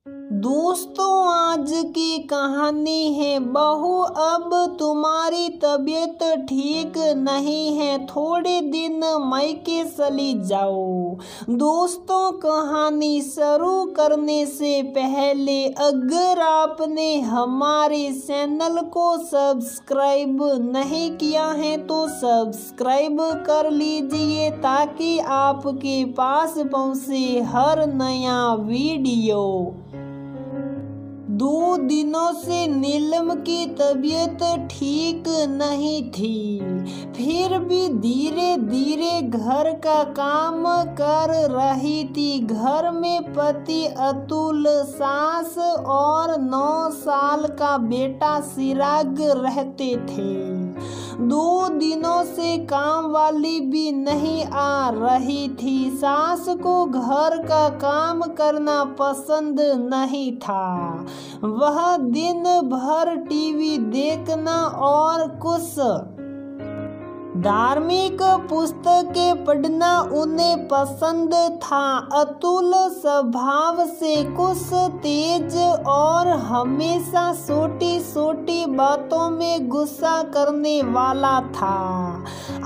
दोस्तों, आज की कहानी है बहू, अब तुम्हारी तबीयत ठीक नहीं है, थोड़े दिन मायके चली जाओ। दोस्तों, कहानी शुरू करने से पहले अगर आपने हमारे चैनल को सब्सक्राइब नहीं किया है तो सब्सक्राइब कर लीजिए ताकि आपके पास पहुंचे हर नया वीडियो। 2 दिनों से नीलम की तबीयत ठीक नहीं थी, फिर भी धीरे धीरे घर का काम कर रही थी। घर में पति अतुल, सास और 9 साल का बेटा चिराग रहते थे। 2 दिनों से काम वाली भी नहीं आ रही थी। सास को घर का काम करना पसंद नहीं था। वह दिन भर टीवी देखना और कुछ धार्मिक पुस्तकें पढ़ना उन्हें पसंद था। अतुल स्वभाव से कुछ तेज और हमेशा छोटी छोटी बातों में गुस्सा करने वाला था।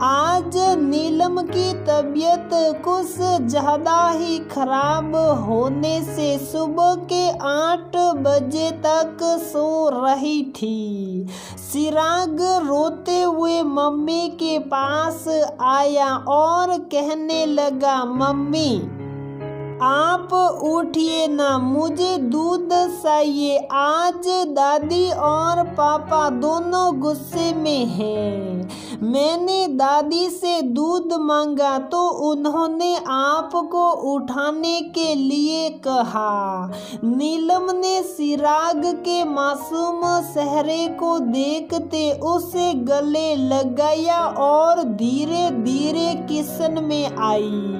आज नीलम की तबीयत कुछ ज्यादा ही खराब होने से सुबह के 8 बजे तक सो रही थी। चिराग रोते हुए मम्मी के पास आया और कहने लगा, मम्मी आप उठिए ना, मुझे दूध चाहिए। आज दादी और पापा दोनों गुस्से में हैं। मैंने दादी से दूध मांगा तो उन्होंने आपको उठाने के लिए कहा। नीलम ने चिराग के मासूम चेहरे को देखते उसे गले लगाया और धीरे धीरे किचन में आई।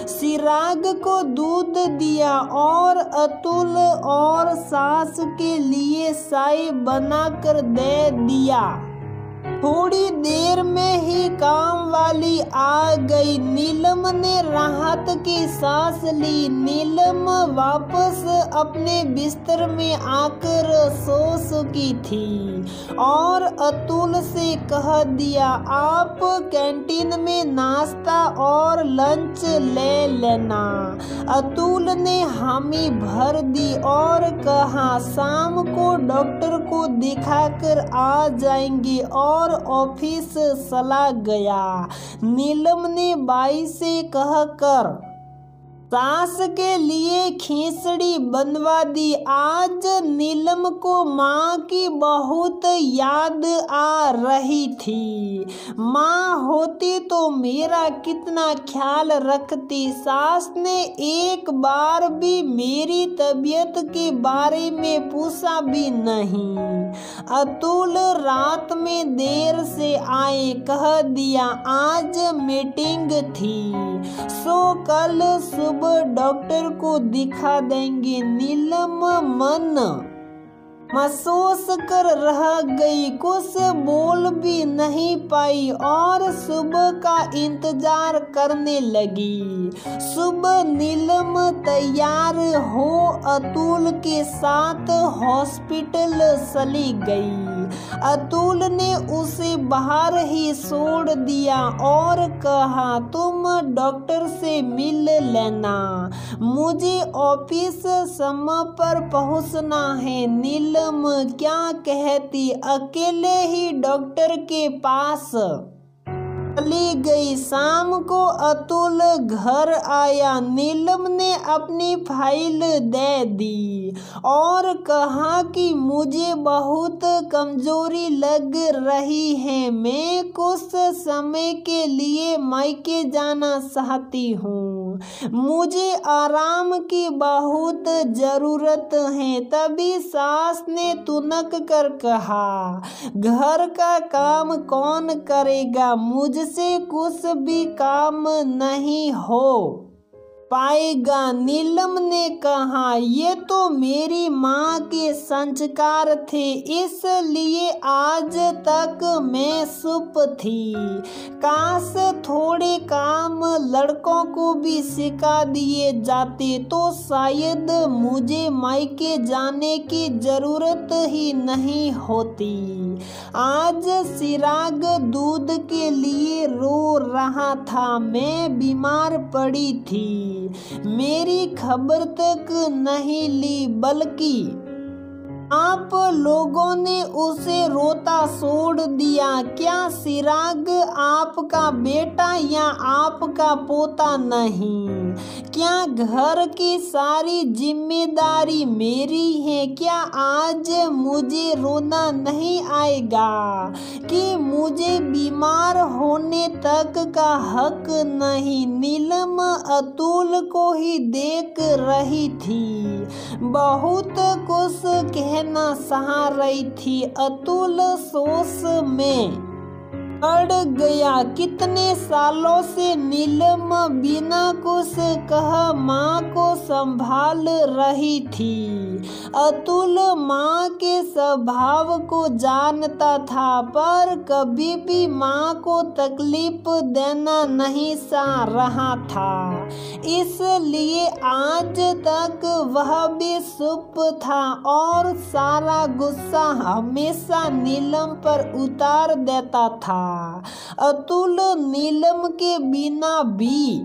चिराग को दूध दिया और अतुल और सास के लिए चाय बनाकर दे दिया। थोड़ी देर में ही काम वाली आ गई। नीलम ने राहत की सांस ली। नीलम वापस अपने बिस्तर में आकर सो चुकी थी और अतुल से कह दिया, आप कैंटीन में नाश्ता और लंच ले लेना। अतुल ने हामी भर दी और कहा, शाम को डॉक्टर को दिखाकर आ जाएंगे और ऑफिस चला गया। नीलम ने बाई से कहकर सास के लिए खिचड़ी बनवा दी। आज नीलम को माँ की बहुत याद आ रही थी। माँ होती तो मेरा कितना ख्याल रखती। सास ने एक बार भी मेरी तबीयत के बारे में पूछा भी नहीं। अतुल रात में देर से आए, कह दिया आज मीटिंग थी, सो कल सुबह डॉक्टर को दिखा देंगे। नीलम मन महसूस कर रह गई, कुछ बोल भी नहीं पाई और सुबह का इंतजार करने लगी। सुबह नीलम तैयार हो अतुल के साथ हॉस्पिटल चली गई। अतुल ने उसे बाहर ही छोड़ दिया और कहा, तुम डॉक्टर से मिल लेना, मुझे ऑफिस समय पर पहुंचना है। नीलम क्या कहती, अकेले ही डॉक्टर के पास चली गई। शाम को अतुल घर आया। नीलम ने अपनी फाइल दे दी और कहा कि मुझे बहुत कमजोरी लग रही है, मैं कुछ समय के लिए मायके जाना चाहती हूँ, मुझे आराम की बहुत जरूरत है। तभी सास ने तुनक कर कहा, घर का काम कौन करेगा, मुझसे कुछ भी काम नहीं हो। पाएगा। नीलम ने कहा, ये तो मेरी माँ के संस्कार थे, इसलिए आज तक मैं चुप थी। काश थोड़े काम लड़कों को भी सिखा दिए जाते तो शायद मुझे मायके जाने की जरूरत ही नहीं होती। आज चिराग दूध के लिए रो रहा था। मैं बीमार पड़ी थी, मेरी खबर तक नहीं ली, बल्कि आप लोगों ने उसे रोता छोड़ दिया। क्या चिराग आपका बेटा या आपका पोता नहीं? क्या घर की सारी जिम्मेदारी मेरी है? क्या आज मुझे रोना नहीं आएगा कि मुझे बीमार होने तक का हक नहीं? नीलम अतुल को ही देख रही थी, बहुत कुछ कहना चाह रही थी। अतुल सोच में पड़ गया। कितने सालों से नीलम बिना कुछ कहा माँ को संभाल रही थी। अतुल माँ के स्वभाव को जानता था, पर कभी भी माँ को तकलीफ देना नहीं चाह रहा था, इसलिए आज तक वह भी चुप था और सारा गुस्सा हमेशा नीलम पर उतार देता था। अतुल नीलम के बिना भी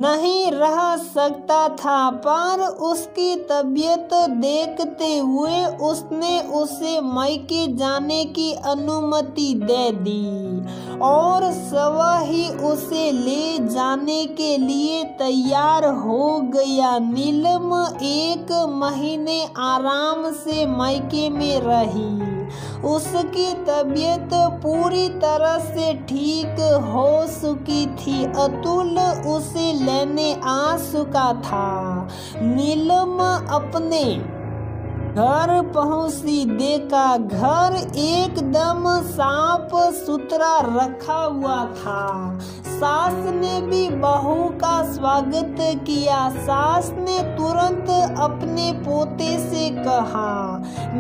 नहीं रह सकता था, पर उसकी तबीयत देखते हुए उसने उसे मायके जाने की अनुमति दे दी और स्वयं ही उसे ले जाने के लिए तैयार हो गया। नीलम 1 महीने आराम से मायके में रही। उसकी तबीयत पूरी तरह से ठीक हो चुकी थी। अतुल उसे लेने आ चुका था। नीलम अपने घर पहुंची, देखा घर एकदम साफ सुथरा रखा हुआ था। सास ने भी बहू का स्वागत किया। सास ने तुरंत अपने पोते से कहा,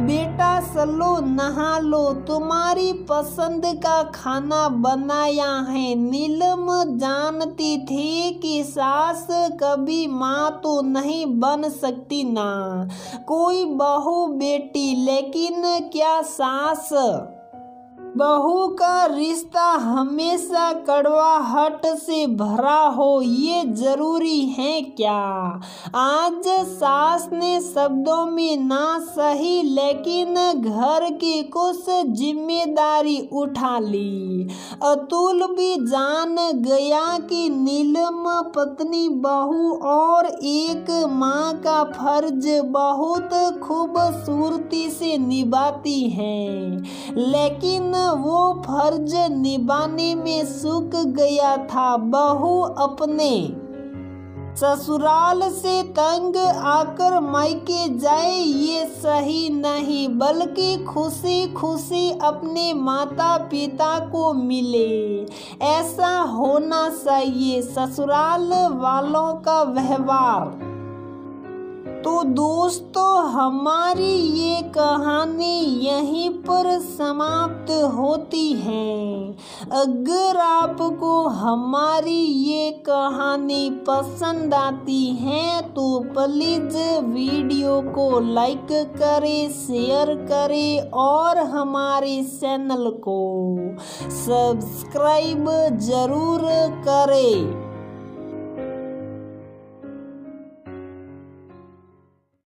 बेटा चलो नहा लो, तुम्हारी पसंद का खाना बनाया है। नीलम जानती थी कि सास कभी माँ तो नहीं बन सकती ना कोई बहू बेटी, लेकिन क्या सास बहू का रिश्ता हमेशा कड़वाहट से भरा हो, ये जरूरी है क्या? आज सास ने शब्दों में ना सही, लेकिन घर की कुछ जिम्मेदारी उठा ली। अतुल भी जान गया कि नीलम पत्नी, बहू और एक माँ का फर्ज बहुत खूबसूरती से निभाती है, लेकिन वो फर्ज निभाने में चूक गया था। बहू अपने ससुराल से तंग आकर मायके जाए ये सही नहीं, बल्कि खुशी खुशी अपने माता पिता को मिले, ऐसा होना चाहिए ससुराल वालों का व्यवहार। तो दोस्तों, हमारी ये कहानी यहीं पर समाप्त होती है। अगर आपको हमारी ये कहानी पसंद आती है तो प्लीज़ वीडियो को लाइक करें, शेयर करें और हमारे चैनल को सब्सक्राइब जरूर करें।